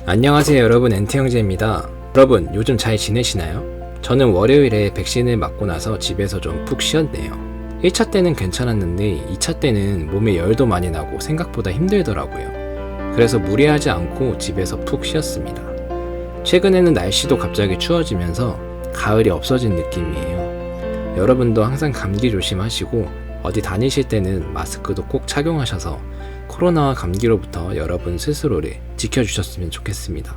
안녕하세요 여러분, 엔트형제입니다. 여러분 요즘 잘 지내시나요? 저는 월요일에 백신을 맞고 나서 집에서 좀 푹 쉬었네요. 1차 때는 괜찮았는데 2차 때는 몸에 열도 많이 나고 생각보다 힘들더라고요. 그래서 무리하지 않고 집에서 푹 쉬었습니다. 최근에는 날씨도 갑자기 추워지면서 가을이 없어진 느낌이에요. 여러분도 항상 감기 조심하시고 어디 다니실 때는 마스크도 꼭 착용하셔서 코로나와 감기로부터 여러분 스스로를 지켜주셨으면 좋겠습니다.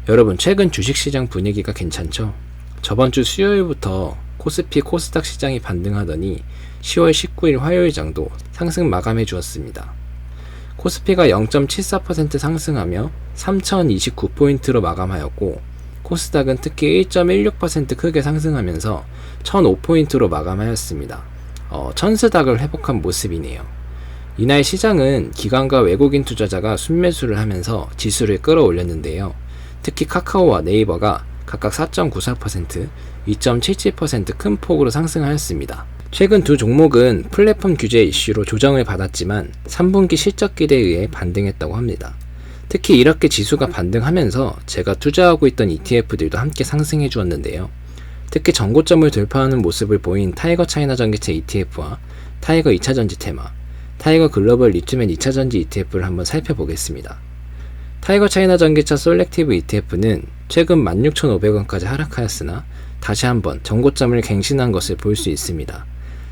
여러분, 최근 주식시장 분위기가 괜찮죠? 저번주 수요일부터 코스피 코스닥 시장이 반등하더니 10월 19일 화요일장도 상승 마감해 주었습니다. 코스피가 0.74% 상승하며 3029포인트로 마감하였고, 코스닥은 특히 1.16% 크게 상승하면서 1005포인트로 마감하였습니다. 천스닥을 회복한 모습이네요. 이날 시장은 기관과 외국인 투자자가 순매수를 하면서 지수를 끌어올렸는데요. 특히 카카오와 네이버가 각각 4.94%, 2.77% 큰 폭으로 상승하였습니다. 최근 두 종목은 플랫폼 규제 이슈로 조정을 받았지만 3분기 실적 기대에 의해 반등했다고 합니다. 특히 이렇게 지수가 반등하면서 제가 투자하고 있던 ETF들도 함께 상승해 주었는데요. 특히 전고점을 돌파하는 모습을 보인 타이거 차이나 전기차 ETF와 타이거 2차전지 테마, 타이거 글로벌 리튬 앤 2차전지 ETF를 한번 살펴보겠습니다. 타이거 차이나 전기차 솔렉티브 ETF는 최근 16,500원까지 하락하였으나 다시 한번 전고점을 갱신한 것을 볼 수 있습니다.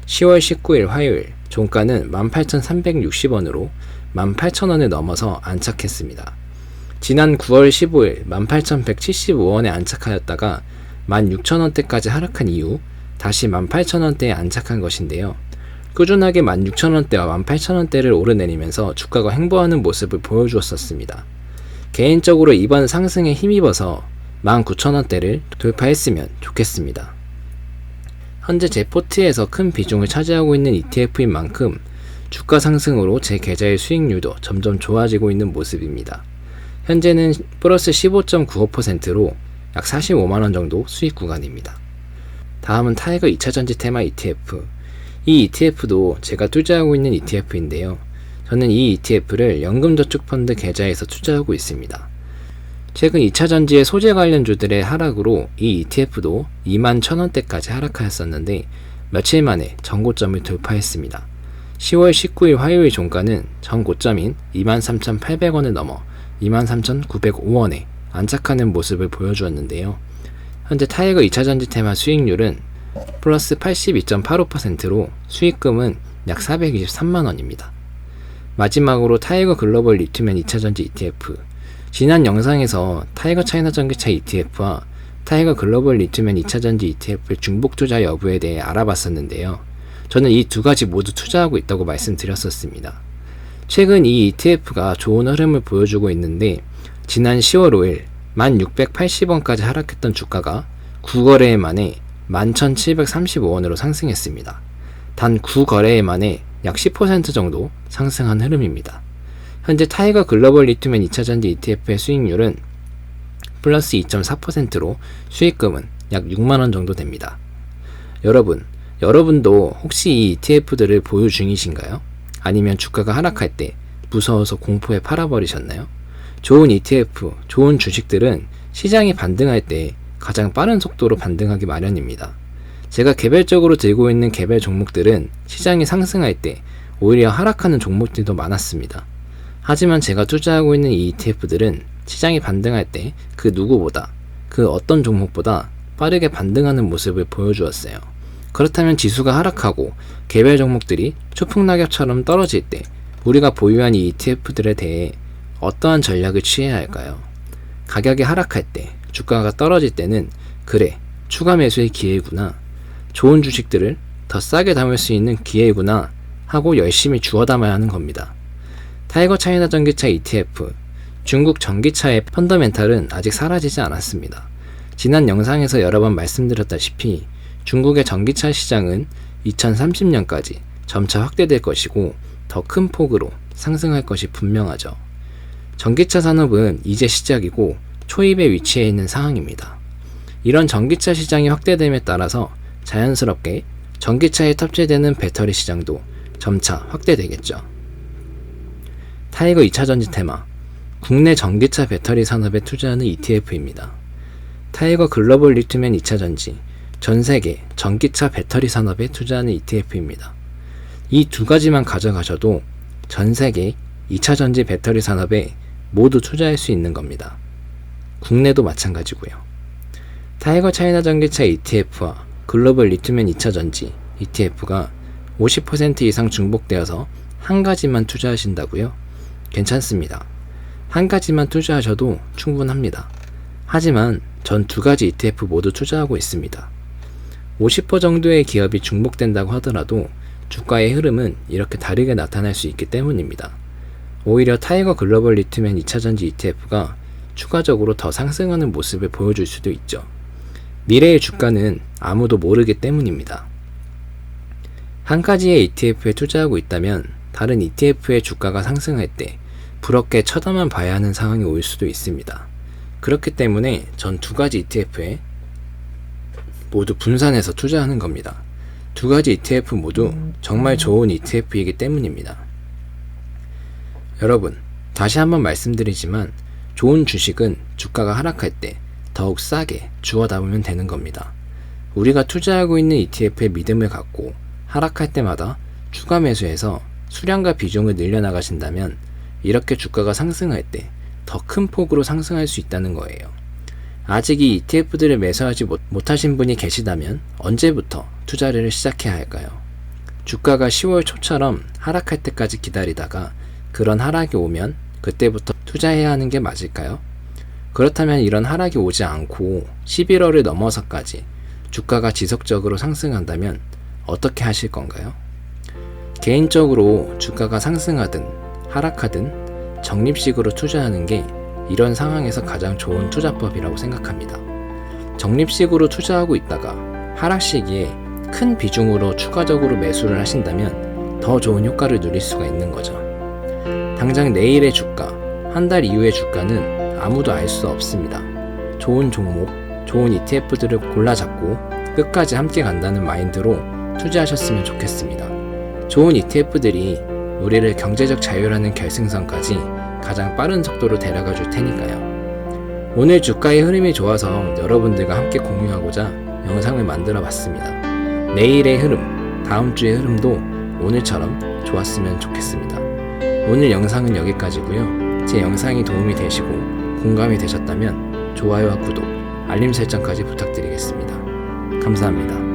10월 19일 화요일 종가는 18,360원으로 18,000원을 넘어서 안착했습니다. 지난 9월 15일 18,175원에 안착하였다가 16,000원대까지 하락한 이후 다시 18,000원대에 안착한 것인데요. 꾸준하게 16,000원대와 18,000원대를 오르내리면서 주가가 횡보하는 모습을 보여주었었습니다. 개인적으로 이번 상승에 힘입어서 19,000원대를 돌파했으면 좋겠습니다. 현재 제 포트에서 큰 비중을 차지하고 있는 ETF인 만큼 주가 상승으로 제 계좌의 수익률도 점점 좋아지고 있는 모습입니다. 현재는 플러스 15.95%로 약 45만원 정도 수익 구간입니다. 다음은 타이거 2차전지 테마 ETF. 이 ETF도 제가 투자하고 있는 ETF인데요. 저는 이 ETF를 연금저축펀드 계좌에서 투자하고 있습니다. 최근 2차전지의 소재 관련주들의 하락으로 이 ETF도 21,000원대까지 하락하였었는데 며칠 만에 전고점을 돌파했습니다. 10월 19일 화요일 종가는 전고점인 23,800원을 넘어 23,905원에 안착하는 모습을 보여주었는데요. 현재 타이거 2차전지 테마 수익률은 플러스 82.85%로 수익금은 약 423만원입니다. 마지막으로 타이거 글로벌 리튬 앤 2차전지 ETF. 지난 영상에서 타이거 차이나 전기차 ETF와 타이거 글로벌 리튬 앤 2차전지 ETF의 중복 투자 여부에 대해 알아봤었는데요. 저는 이 두 가지 모두 투자하고 있다고 말씀드렸었습니다. 최근 이 ETF가 좋은 흐름을 보여주고 있는데 지난 10월 5일 1680원까지 하락했던 주가가 9거래일 만에 11,735원으로 상승했습니다. 단 9거래일 만에 약 10% 정도 상승한 흐름입니다. 현재 타이거 글로벌 리튬 앤 2차전지 ETF의 수익률은 플러스 2.4%로 수익금은 약 6만원 정도 됩니다. 여러분도 혹시 이 ETF들을 보유 중이신가요? 아니면 주가가 하락할 때 무서워서 공포에 팔아버리셨나요? 좋은 ETF, 좋은 주식들은 시장이 반등할 때 가장 빠른 속도로 반등하기 마련입니다. 제가 개별적으로 들고 있는 개별 종목들은 시장이 상승할 때 오히려 하락하는 종목들도 많았습니다. 하지만 제가 투자하고 있는 이 ETF들은 시장이 반등할 때 그 누구보다, 그 어떤 종목보다 빠르게 반등하는 모습을 보여주었어요. 그렇다면 지수가 하락하고 개별 종목들이 초풍낙엽처럼 떨어질 때 우리가 보유한 이 ETF들에 대해 어떠한 전략을 취해야 할까요? 가격이 하락할 때, 주가가 떨어질 때는 그래, 추가 매수의 기회구나, 좋은 주식들을 더 싸게 담을 수 있는 기회구나 하고 열심히 주워 담아야 하는 겁니다. 타이거 차이나 전기차 ETF, 중국 전기차의 펀더멘탈은 아직 사라지지 않았습니다. 지난 영상에서 여러 번 말씀드렸다시피 중국의 전기차 시장은 2030년까지 점차 확대될 것이고 더 큰 폭으로 상승할 것이 분명하죠. 전기차 산업은 이제 시작이고 초입에 위치해 있는 상황입니다. 이런 전기차 시장이 확대됨에 따라서 자연스럽게 전기차에 탑재되는 배터리 시장도 점차 확대되겠죠. 타이거 2차전지 테마. 국내 전기차 배터리 산업에 투자하는 ETF입니다. 타이거 글로벌 리튬 앤 2차전지, 전세계 전기차 배터리 산업에 투자하는 ETF입니다. 이 두 가지만 가져가셔도 전세계 2차전지 배터리 산업에 모두 투자할 수 있는 겁니다. 국내도 마찬가지고요. 타이거 차이나 전기차 ETF와 글로벌 리튬 앤 2차전지 ETF가 50% 이상 중복되어서 한 가지만 투자하신다고요? 괜찮습니다. 한 가지만 투자하셔도 충분합니다. 하지만 전 두 가지 ETF 모두 투자하고 있습니다. 50% 정도의 기업이 중복된다고 하더라도 주가의 흐름은 이렇게 다르게 나타날 수 있기 때문입니다. 오히려 타이거 글로벌 리튬 앤 2차전지 ETF가 추가적으로 더 상승하는 모습을 보여줄 수도 있죠. 미래의 주가는 아무도 모르기 때문입니다. 한 가지의 ETF에 투자하고 있다면 다른 ETF의 주가가 상승할 때 부럽게 쳐다만 봐야 하는 상황이 올 수도 있습니다. 그렇기 때문에 전 두 가지 ETF에 모두 분산해서 투자하는 겁니다. 두 가지 ETF 모두 정말 좋은 ETF이기 때문입니다. 여러분, 다시 한번 말씀드리지만 좋은 주식은 주가가 하락할 때 더욱 싸게 주워 담으면 되는 겁니다. 우리가 투자하고 있는 ETF에 믿음을 갖고 하락할 때마다 추가 매수해서 수량과 비중을 늘려나가신다면 이렇게 주가가 상승할 때 더 큰 폭으로 상승할 수 있다는 거예요. 아직 이 ETF들을 매수하지 못하신 분이 계시다면 언제부터 투자를 시작해야 할까요? 주가가 10월 초처럼 하락할 때까지 기다리다가 그런 하락이 오면 그때부터 투자해야 하는 게 맞을까요? 그렇다면 이런 하락이 오지 않고 11월을 넘어서까지 주가가 지속적으로 상승한다면 어떻게 하실 건가요? 개인적으로 주가가 상승하든 하락하든 적립식으로 투자하는 게 이런 상황에서 가장 좋은 투자법이라고 생각합니다. 적립식으로 투자하고 있다가 하락 시기에 큰 비중으로 추가적으로 매수를 하신다면 더 좋은 효과를 누릴 수가 있는 거죠. 당장 내일의 주가, 한 달 이후의 주가는 아무도 알 수 없습니다. 좋은 종목, 좋은 ETF들을 골라 잡고 끝까지 함께 간다는 마인드로 투자하셨으면 좋겠습니다. 좋은 ETF들이 우리를 경제적 자유라는 결승선까지 가장 빠른 속도로 데려가 줄 테니까요. 오늘 주가의 흐름이 좋아서 여러분들과 함께 공유하고자 영상을 만들어 봤습니다. 내일의 흐름, 다음 주의 흐름도 오늘처럼 좋았으면 좋겠습니다. 오늘 영상은 여기까지고요. 제 영상이 도움이 되시고 공감이 되셨다면 좋아요와 구독, 알림 설정까지 부탁드리겠습니다. 감사합니다.